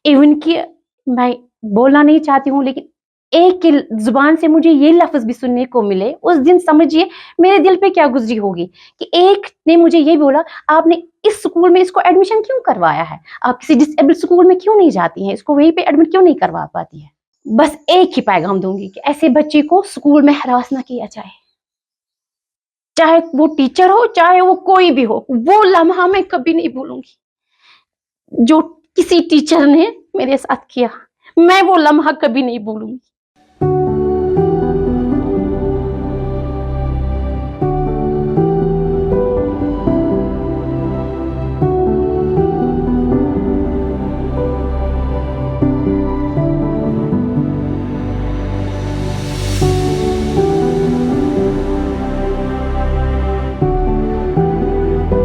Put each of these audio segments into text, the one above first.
Even कि मैं बोलना नहीं चाहती हूँ, लेकिन एक की जुबान से मुझे ये लफ्ज भी सुनने को मिले, उस दिन समझिए मेरे दिल पे क्या गुजरी होगी कि एक ने मुझे ये बोला, आपने इस स्कूल में इसको एडमिशन क्यों करवाया है, आप किसी डिसेबल स्कूल में क्यों नहीं जाती हैं, इसको वहीं पे एडमिट क्यों नहीं करवा पाती है। बस एक ही पैगाम दूंगी कि ऐसे बच्चे को स्कूल में हरास ना किया जाए, चाहे वो टीचर हो चाहे वो कोई भी हो। वो लम्हा मैं कभी नहीं भूलूंगी जो किसी टीचर ने मेरे साथ किया, मैं वो लम्हा कभी नहीं भूलूंगी।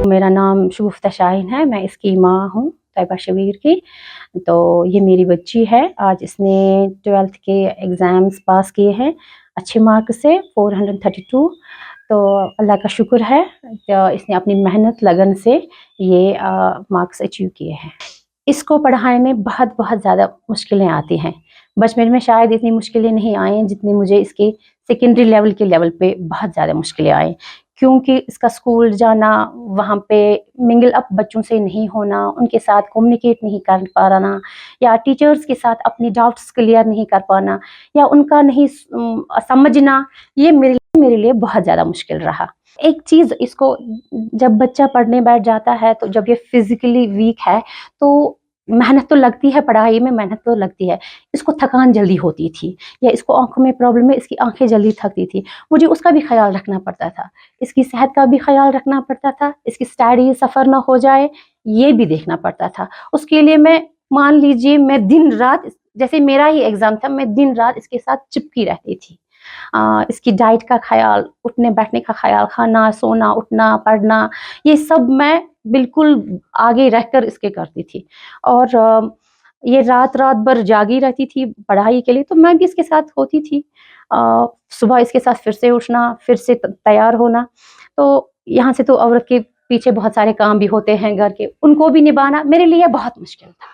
मेरा नाम शगुफ्ता शाहीन है, मैं इसकी माँ हूँ तैयबा शबीर की। तो ये मेरी बच्ची है, आज इसने 12th के एग्ज़ाम्स पास किए हैं अच्छे मार्क से 432। तो अल्लाह का शुक्र है कि इसने अपनी मेहनत लगन से ये मार्क्स अचीव किए हैं। इसको पढ़ाने में बहुत बहुत ज़्यादा मुश्किलें आती हैं। बचपन में शायद इतनी मुश्किलें नहीं आई जितनी मुझे इसके सेकेंडरी लेवल के लेवल पे बहुत ज़्यादा मुश्किलें आई, क्योंकि इसका स्कूल जाना, वहाँ पे मिंगल अप बच्चों से नहीं होना, उनके साथ कम्युनिकेट नहीं कर पाना, या टीचर्स के साथ अपनी डाउट्स क्लियर नहीं कर पाना, या उनका नहीं समझना, ये मेरे लिए बहुत ज़्यादा मुश्किल रहा। एक चीज़, इसको जब बच्चा पढ़ने बैठ जाता है तो जब ये फिजिकली वीक है तो मेहनत तो लगती है, पढ़ाई में मेहनत तो लगती है, इसको थकान जल्दी होती थी, या इसको आंखों में प्रॉब्लम है, इसकी आंखें जल्दी थकती थी, मुझे उसका भी ख्याल रखना पड़ता था, इसकी सेहत का भी ख्याल रखना पड़ता था, इसकी स्टडी सफ़र ना हो जाए ये भी देखना पड़ता था। उसके लिए मैं, मान लीजिए, मैं दिन रात, जैसे मेरा ही एग्ज़ाम था, मैं दिन रात इसके साथ चिपकी रहती थी। इसकी डाइट का ख्याल, उठने बैठने का ख्याल, खाना, सोना, उठना, पढ़ना, ये सब मैं बिल्कुल आगे रहकर इसके करती थी। और ये रात-रात भर जागी रहती थी पढ़ाई के लिए, तो मैं भी इसके साथ होती थी। सुबह इसके साथ फिर से उठना, फिर से तैयार होना। तो यहाँ से तो औरत के पीछे बहुत सारे काम भी होते हैं घर के, उनको भी निभाना मेरे लिए बहुत मुश्किल था,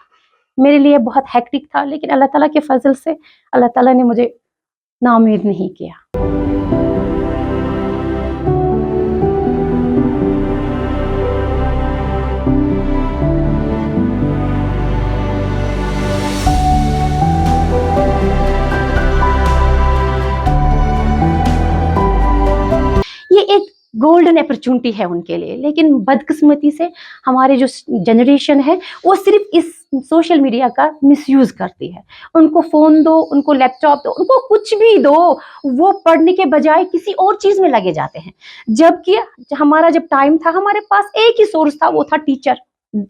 मेरे लिए बहुत हेक्टिक था, लेकिन अल्लाह ताला के फ़ज़ल से अल्लाह ताला ने मुझे नाउम्मीद नहीं किया। ये एक गोल्डन अपॉर्चुनिटी है उनके लिए, लेकिन बदकिस्मती से हमारे जो जनरेशन है वो सिर्फ इस सोशल मीडिया का मिसयूज करती है। उनको फ़ोन दो, उनको लैपटॉप दो, उनको कुछ भी दो, वो पढ़ने के बजाय किसी और चीज़ में लगे जाते हैं। जबकि हमारा जब टाइम था, हमारे पास एक ही सोर्स था, वो था टीचर,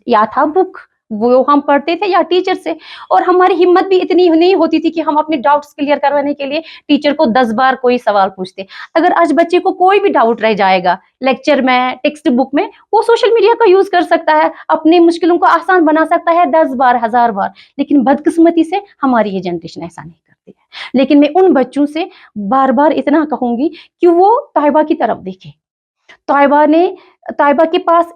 या था बुक, वो हम पढ़ते थे, या टीचर से। और हमारी हिम्मत भी इतनी नहीं होती थी कि हम अपने डाउट्स क्लियर करवाने के लिए टीचर को 10 बार कोई सवाल पूछते। अगर आज बच्चे को कोई भी डाउट रह जाएगा लेक्चर में, टेक्स्ट बुक में, वो सोशल मीडिया का यूज कर सकता है, अपनी मुश्किलों को आसान बना सकता है 10 बार, 1000 बार। लेकिन बदकिस्मती से हमारी ये जनरेशन ऐसा नहीं करती है। लेकिन मैं उन बच्चों से बार बार इतना कहूंगी कि वो तैयबा की तरफ देखें। तैयबा के पास,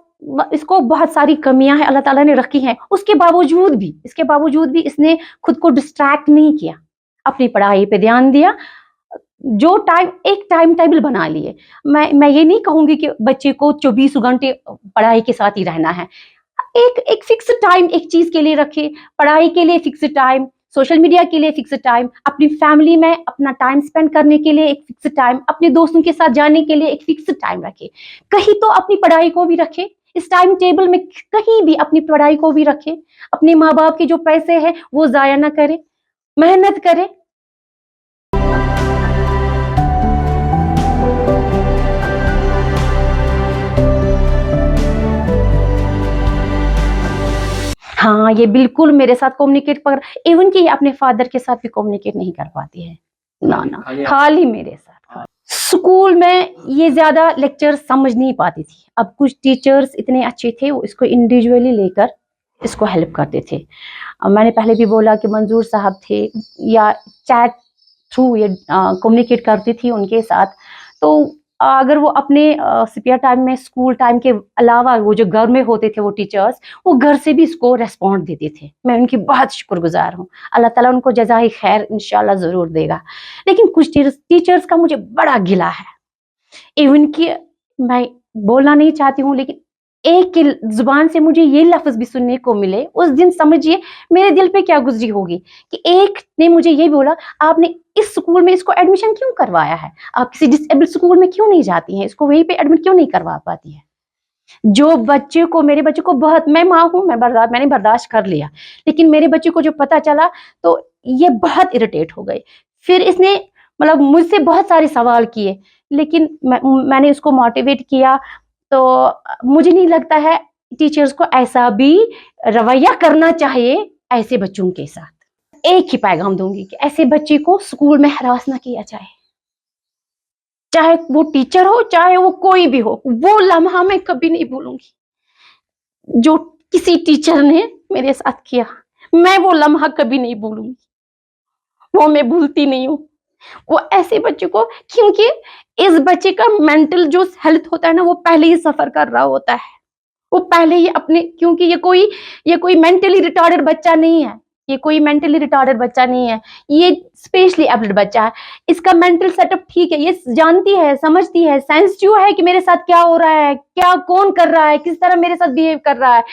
इसको बहुत सारी कमियां हैं, अल्लाह ताला ने रखी हैं, इसके बावजूद भी इसने खुद को डिस्ट्रैक्ट नहीं किया, अपनी पढ़ाई पे ध्यान दिया। जो एक टाइम टेबल बना लिए। मैं ये नहीं कहूंगी कि बच्चे को 24 घंटे पढ़ाई के साथ ही रहना है। एक फिक्स टाइम एक चीज के लिए रखे, पढ़ाई के लिए फिक्स टाइम, सोशल मीडिया के लिए फिक्स टाइम, अपनी फैमिली में अपना टाइम स्पेंड करने के लिए एक फिक्स टाइम, अपने दोस्तों के साथ जाने के लिए एक फिक्स टाइम रखे। कहीं तो अपनी पढ़ाई को भी रखे इस टाइम टेबल में, कहीं भी अपनी पढ़ाई को भी रखे। अपने माँ बाप के जो पैसे हैं वो जाया ना करे, मेहनत करे। हाँ, ये बिल्कुल मेरे साथ कम्युनिकेट कर, इवन कि ये अपने फादर के साथ भी कम्युनिकेट नहीं कर पाती है। ना ना, खाली मेरे साथ। स्कूल में ये ज्यादा लेक्चर समझ नहीं पाती थी। अब कुछ टीचर्स इतने अच्छे थे, वो इसको इंडिविजुअली लेकर इसको हेल्प करते थे। मैंने पहले भी बोला कि मंजूर साहब थे, या चैट थ्रू ये कम्युनिकेट करती थी उनके साथ। तो अगर वो अपने स्पेयर टाइम में, स्कूल टाइम के अलावा, वो जो घर में होते थे वो टीचर्स, वो घर से भी इसको रेस्पॉन्ड देते थे। मैं उनकी बहुत शुक्रगुजार हूँ। अल्लाह ताला उनको जज़ाए खैर इंशाल्लाह ज़रूर देगा। लेकिन कुछ टीचर्स का मुझे बड़ा गिला है। इवन कि मैं बोलना नहीं चाहती हूँ, लेकिन एक की जुबान से मुझे ये लफ्ज़ भी सुनने को मिले, उस दिन समझिए मेरे दिल पे क्या गुजरी होगी कि एक ने मुझे ये बोला, आपने इस स्कूल में इसको एडमिशन क्यों करवाया है? आप किसी डिसेबल स्कूल में क्यों नहीं जाती हैं? इसको वहीं पे एडमिट क्यों नहीं करवा पाती हैं? जो बच्चे को, मेरे बच्चे को बहुत, मैं माँ हूँ, मैंने बर्दाश्त कर लिया, लेकिन मेरे बच्चे को जो पता चला तो ये बहुत इरिटेट हो गई। फिर इसने मतलब मुझसे बहुत सारे सवाल किए, लेकिन मैंने उसको मोटिवेट किया। तो मुझे नहीं लगता है टीचर्स को ऐसा भी रवैया करना चाहिए ऐसे बच्चों के साथ। एक ही पैगाम दूंगी कि ऐसे बच्चे को स्कूल में हरास ना किया जाए, चाहे वो टीचर हो, चाहे वो कोई भी हो। वो लम्हा मैं कभी नहीं भूलूंगी जो किसी टीचर ने मेरे साथ किया, मैं वो लम्हा कभी नहीं भूलूंगी, वो मैं भूलती नहीं हूँ। वो ऐसे बच्चे को, क्योंकि इस बच्चे का मेंटल जो हेल्थ होता है ना, वो पहले ही सफर कर रहा होता है। वो पहले ही अपने, क्योंकि ये कोई मेंटली रिटार्डेड बच्चा नहीं है, ये कोई मेंटली रिटार्डेड बच्चा नहीं है, ये स्पेशली एबल्ड बच्चा है। इसका मेंटल सेटअप ठीक है, ये जानती है, समझती है, सेंसिटिव है कि मेरे साथ क्या हो रहा है, क्या कौन कर रहा है, किस तरह मेरे साथ बिहेव कर रहा है।